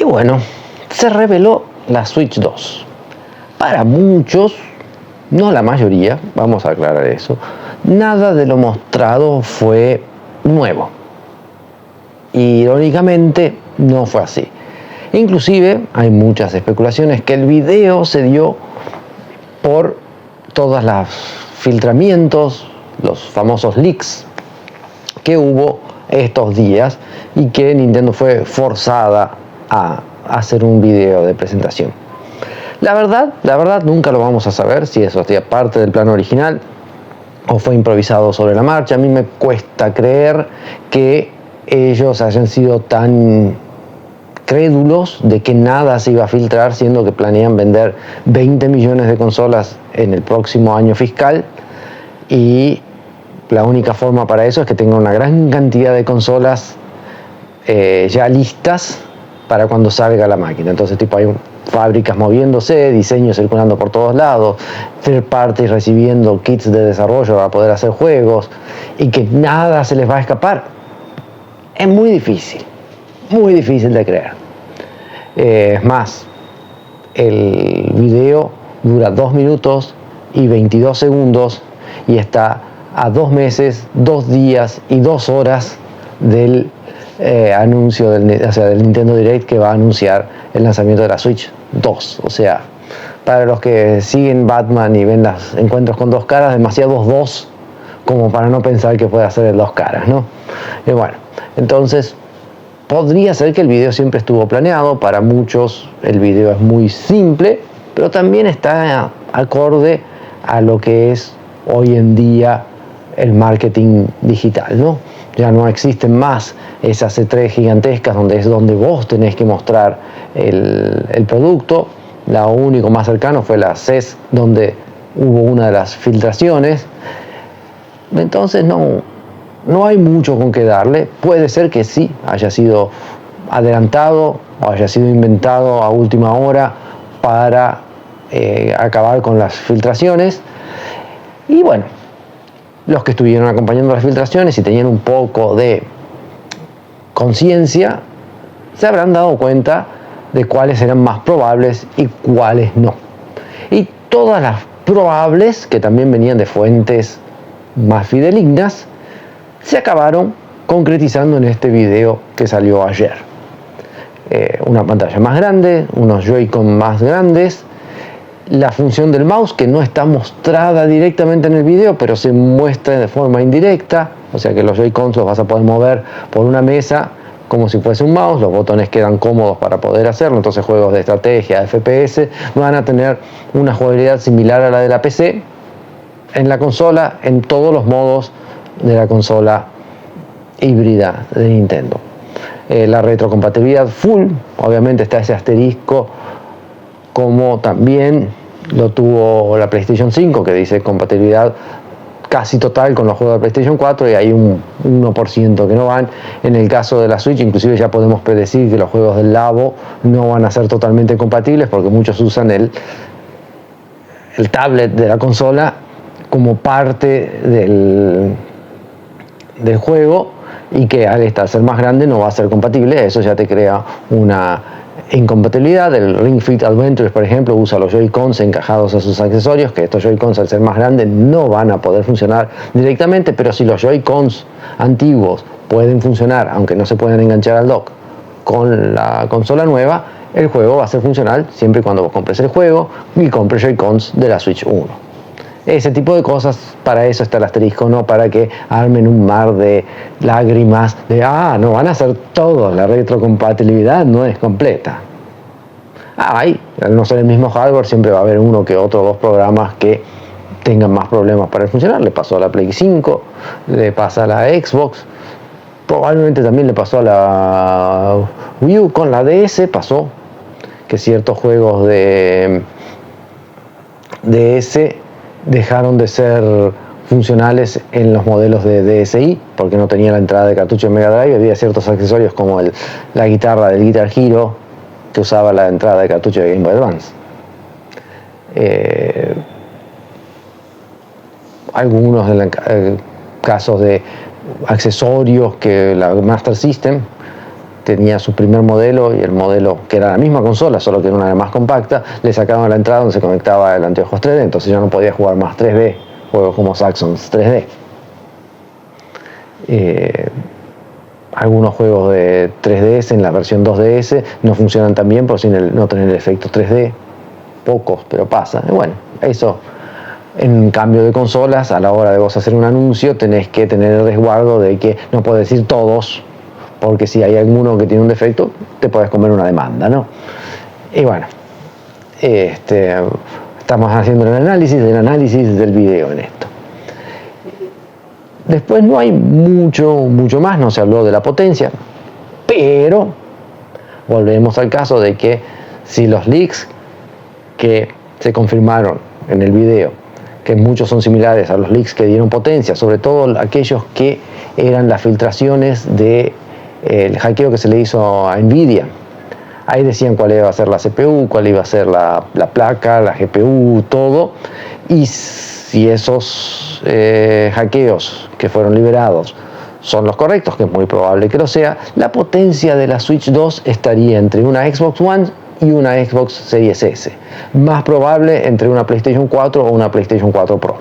bueno, se reveló la Switch 2. Para muchos, no la mayoría, vamos a aclarar eso, nada de lo mostrado fue nuevo. Irónicamente, no fue así. Inclusive, hay muchas especulaciones que el video se dio por todos los filtramientos, los famosos leaks que hubo estos días y que Nintendo fue forzada a hacer un video de presentación. La verdad nunca lo vamos a saber si eso hacía parte del plan original o fue improvisado sobre la marcha. A mí me cuesta creer que ellos hayan sido tan crédulos de que nada se iba a filtrar, siendo que planean vender 20 millones de consolas en el próximo año fiscal, y la única forma para eso es que tengan una gran cantidad de consolas ya listas para cuando salga la máquina. Entonces, hay fábricas moviéndose, diseños circulando por todos lados, third parties recibiendo kits de desarrollo para poder hacer juegos, y que nada se les va a escapar. Es muy difícil de creer. Es más, el video dura 2 minutos y 22 segundos y está a 2 meses, 2 días y 2 horas del anuncio del Nintendo Direct, que va a anunciar el lanzamiento de la Switch 2. O sea, para los que siguen Batman y ven los encuentros con dos caras, demasiados dos como para no pensar que puede hacer el dos caras, ¿no? Y bueno, entonces podría ser que el video siempre estuvo planeado. Para muchos el video es muy simple, pero también está acorde a lo que es hoy en día el marketing digital, ¿no? Ya no existen más esas E3 gigantescas donde vos tenés que mostrar el producto. Lo único más cercano fue la CES, donde hubo una de las filtraciones. Entonces no hay mucho con qué darle. Puede ser que sí haya sido adelantado o haya sido inventado a última hora para acabar con las filtraciones. Y bueno, los que estuvieron acompañando las filtraciones y tenían un poco de conciencia se habrán dado cuenta de cuáles eran más probables y cuáles no. Y todas las probables, que también venían de fuentes más fidedignas, se acabaron concretizando en este video que salió ayer. Una pantalla más grande, unos Joy-Con más grandes, la función del mouse que no está mostrada directamente en el video, pero se muestra de forma indirecta, o sea que los Joy-Cons los vas a poder mover por una mesa como si fuese un mouse. Los botones quedan cómodos para poder hacerlo, entonces juegos de estrategia, de FPS, van a tener una jugabilidad similar a la de la PC en la consola, en todos los modos de la consola híbrida de Nintendo. La retrocompatibilidad full, obviamente está ese asterisco, como también lo tuvo la PlayStation 5, que dice compatibilidad casi total con los juegos de PlayStation 4, y hay un 1% que no van. En el caso de la Switch, inclusive ya podemos predecir que los juegos del Labo no van a ser totalmente compatibles, porque muchos usan el tablet de la consola como parte del juego, y que al ser más grande no va a ser compatible. Eso ya te crea una incompatibilidad. El Ring Fit Adventures, por ejemplo, usa los Joy-Cons encajados a sus accesorios, que estos Joy-Cons, al ser más grandes, no van a poder funcionar directamente, pero si los Joy-Cons antiguos pueden funcionar, aunque no se pueden enganchar al dock, con la consola nueva, el juego va a ser funcional siempre y cuando vos compres el juego y compres Joy-Cons de la Switch 1. Ese tipo de cosas, para eso está el asterisco, no para que armen un mar de lágrimas de no van a hacer todo, la retrocompatibilidad no es completa. Al no ser el mismo hardware, siempre va a haber uno que otro, dos programas que tengan más problemas para funcionar. Le pasó a la Play 5, le pasa a la Xbox, probablemente también le pasó a la Wii U. Con la DS pasó que ciertos juegos de DS dejaron de ser funcionales en los modelos de DSi, porque no tenía la entrada de cartucho de Mega Drive. Había ciertos accesorios como la guitarra del Guitar Hero que usaba la entrada de cartucho de Game Boy Advance. Algunos casos de accesorios que la Master System tenía su primer modelo y el modelo que era la misma consola, solo que era una más compacta, le sacaban la entrada donde se conectaba el anteojos 3D, entonces ya no podía jugar más 3D, juegos como Saxons 3D. Algunos juegos de 3DS en la versión 2DS no funcionan tan bien por no tener el efecto 3D, pocos, pero pasa. Y bueno, eso en cambio de consolas, a la hora de vos hacer un anuncio tenés que tener el resguardo de que no podés decir todos, porque si hay alguno que tiene un defecto te podés comer una demanda, ¿no? Y bueno, estamos haciendo el análisis del video en esto. Después no hay mucho más, no se habló de la potencia, pero volvemos al caso de que si los leaks que se confirmaron en el video, que muchos son similares a los leaks que dieron potencia, sobre todo aquellos que eran las filtraciones del hackeo que se le hizo a Nvidia. Ahí decían cuál iba a ser la CPU, cuál iba a ser la placa, la GPU, todo. Y si esos hackeos que fueron liberados son los correctos, que es muy probable que lo sea, la potencia de la Switch 2 estaría entre una Xbox One y una Xbox Series S. Más probable entre una PlayStation 4 o una PlayStation 4 Pro.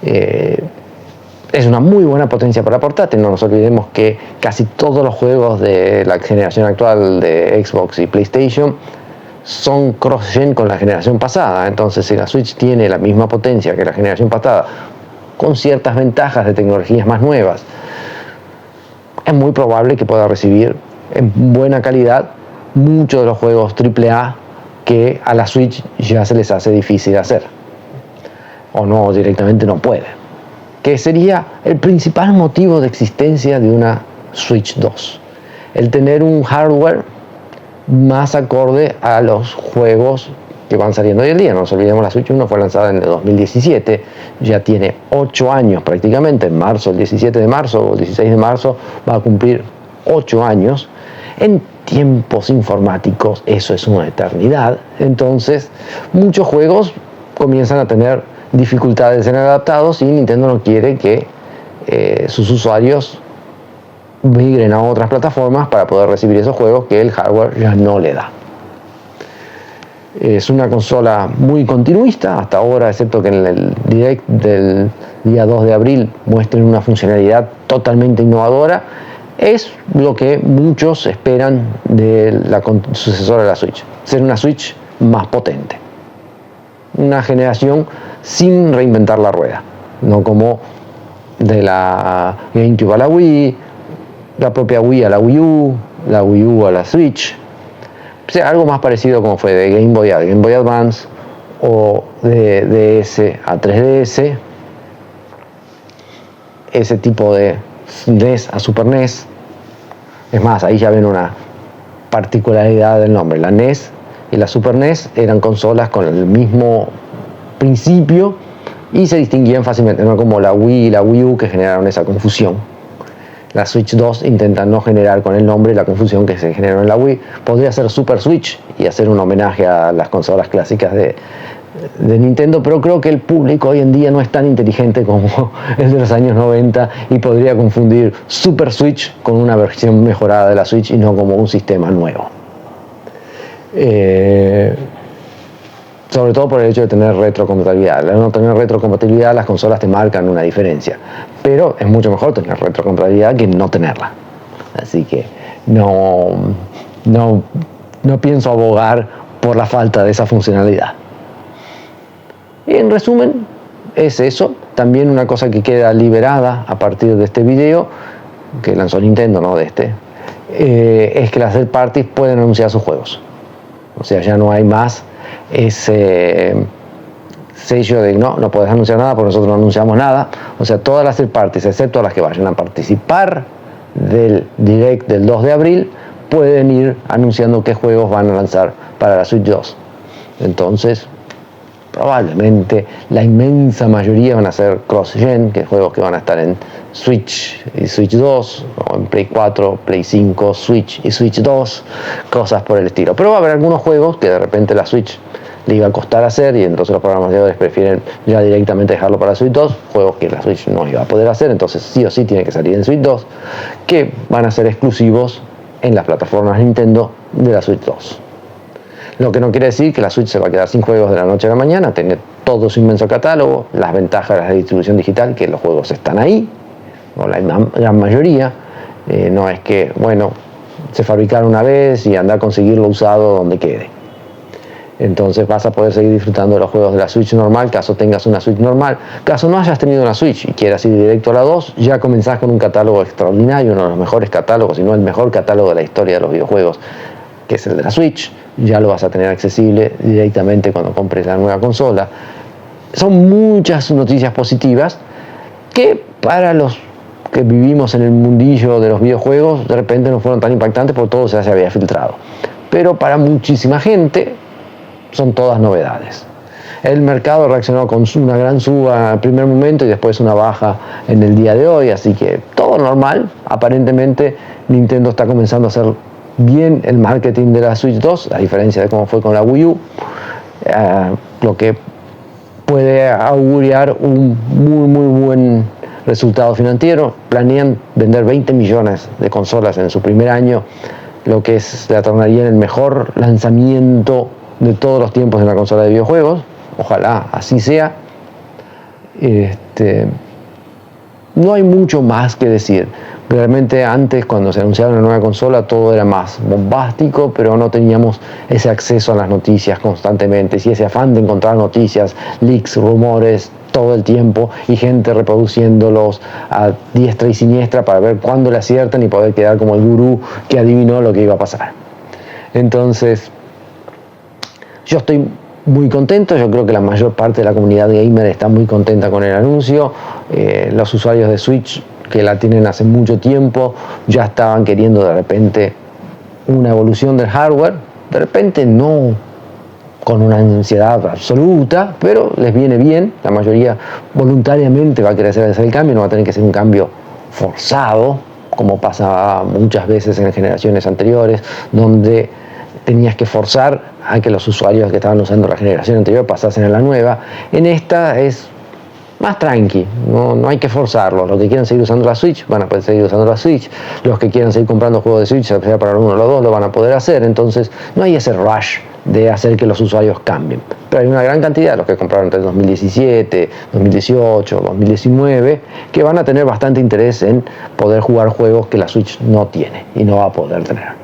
Es una muy buena potencia para portátil. No nos olvidemos que casi todos los juegos de la generación actual de Xbox y PlayStation son cross-gen con la generación pasada. Entonces, si la Switch tiene la misma potencia que la generación pasada, con ciertas ventajas de tecnologías más nuevas, es muy probable que pueda recibir en buena calidad muchos de los juegos AAA que a la Switch ya se les hace difícil hacer, o no, directamente no puede, que sería el principal motivo de existencia de una Switch 2, el tener un hardware más acorde a los juegos que van saliendo hoy en día. No nos olvidemos, la Switch 1 fue lanzada en el 2017, ya tiene 8 años prácticamente. En marzo, el 17 de marzo o el 16 de marzo va a cumplir 8 años. En tiempos informáticos eso es una eternidad. Entonces muchos juegos comienzan a tener dificultades de ser adaptados y Nintendo no quiere que sus usuarios migren a otras plataformas para poder recibir esos juegos que el hardware ya no le da. Es una consola muy continuista hasta ahora, excepto que en el Direct del día 2 de abril muestren una funcionalidad totalmente innovadora. Es lo que muchos esperan de la sucesora de la Switch, ser una Switch más potente, una generación sin reinventar la rueda, no como de la GameCube a la Wii, la propia Wii a la Wii U, la Wii U a la Switch. O sea, algo más parecido como fue de Game Boy a Game Boy Advance o de DS a 3DS, ese tipo de NES a Super NES. Es más, ahí ya ven una particularidad del nombre. La NES y la Super NES eran consolas con el mismo principio y se distinguían fácilmente, no como la Wii y la Wii U que generaron esa confusión. La Switch 2 intenta no generar con el nombre la confusión que se generó en la Wii. Podría ser Super Switch y hacer un homenaje a las consolas clásicas de Nintendo, pero creo que el público hoy en día no es tan inteligente como el de los años 90 y podría confundir Super Switch con una versión mejorada de la Switch y no como un sistema nuevo. Sobre todo por el hecho de tener retrocompatibilidad. Al no tener retrocompatibilidad, las consolas te marcan una diferencia, pero es mucho mejor tener retrocompatibilidad que no tenerla. Así que no pienso abogar por la falta de esa funcionalidad. Y en resumen, es eso. También una cosa que queda liberada a partir de este video, que lanzó Nintendo, no de este, es que las third parties pueden anunciar sus juegos. O sea, ya no hay más ese sello de no puedes anunciar nada porque nosotros no anunciamos nada. O sea, todas las third parties, excepto las que vayan a participar del Direct del 2 de abril, pueden ir anunciando qué juegos van a lanzar para la Switch 2. Entonces, probablemente la inmensa mayoría van a ser cross-gen, que juegos que van a estar en Switch y Switch 2, o en Play 4, Play 5, Switch y Switch 2, cosas por el estilo. Pero va a haber algunos juegos que de repente la Switch le iba a costar hacer y entonces los programadores prefieren ya directamente dejarlo para Switch 2, juegos que la Switch no iba a poder hacer, entonces sí o sí tiene que salir en Switch 2, que van a ser exclusivos en las plataformas Nintendo de la Switch 2. Lo que no quiere decir que la Switch se va a quedar sin juegos de la noche a la mañana, tiene todo su inmenso catálogo, las ventajas de la distribución digital, que los juegos están ahí, o la gran mayoría, no es que, bueno, se fabricaron una vez y anda a conseguirlo usado donde quede. Entonces vas a poder seguir disfrutando de los juegos de la Switch normal, caso tengas una Switch normal. Caso no hayas tenido una Switch y quieras ir directo a la 2, ya comenzás con un catálogo extraordinario, uno de los mejores catálogos, si no el mejor catálogo de la historia de los videojuegos, que es el de la Switch. Ya lo vas a tener accesible directamente cuando compres la nueva consola. Son muchas noticias positivas que para los que vivimos en el mundillo de los videojuegos de repente no fueron tan impactantes porque todo ya se había filtrado. Pero para muchísima gente son todas novedades. El mercado reaccionó con una gran suba al primer momento y después una baja en el día de hoy, así que todo normal. Aparentemente Nintendo está comenzando a hacer bien el marketing de la Switch 2, a diferencia de cómo fue con la Wii U, lo que puede augurar un muy buen resultado financiero. Planean vender 20 millones de consolas en su primer año, lo que la tornaría en el mejor lanzamiento de todos los tiempos en la consola de videojuegos. Ojalá así sea. No hay mucho más que decir. Realmente antes, cuando se anunciaba una nueva consola, todo era más bombástico, pero no teníamos ese acceso a las noticias constantemente, y ese afán de encontrar noticias, leaks, rumores, todo el tiempo, y gente reproduciéndolos a diestra y siniestra para ver cuándo le aciertan y poder quedar como el gurú que adivinó lo que iba a pasar. Entonces, yo estoy muy contento, yo creo que la mayor parte de la comunidad gamer está muy contenta con el anuncio. Los usuarios de Switch que la tienen hace mucho tiempo ya estaban queriendo de repente una evolución del hardware, de repente no con una ansiedad absoluta, pero les viene bien. La mayoría voluntariamente va a querer hacer el cambio, no va a tener que ser un cambio forzado, como pasa muchas veces en generaciones anteriores, donde tenías que forzar a que los usuarios que estaban usando la generación anterior pasasen a la nueva. En esta es más tranqui, no hay que forzarlos. Los que quieran seguir usando la Switch van a poder seguir usando la Switch. Los que quieran seguir comprando juegos de Switch, sea para uno o los dos, lo van a poder hacer. Entonces no hay ese rush de hacer que los usuarios cambien. Pero hay una gran cantidad de los que compraron entre 2017, 2018, 2019, que van a tener bastante interés en poder jugar juegos que la Switch no tiene y no va a poder tener.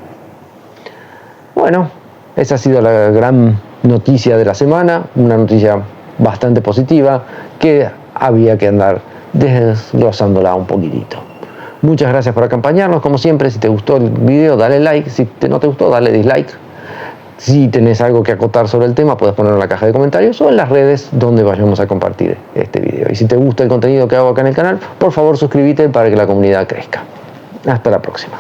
Bueno, esa ha sido la gran noticia de la semana, una noticia bastante positiva que había que andar desglosándola un poquitito. Muchas gracias por acompañarnos, como siempre. Si te gustó el video, dale like. Si no te gustó, dale dislike. Si tenés algo que acotar sobre el tema, puedes ponerlo en la caja de comentarios o en las redes donde vayamos a compartir este video. Y si te gusta el contenido que hago acá en el canal, por favor suscríbete para que la comunidad crezca. Hasta la próxima.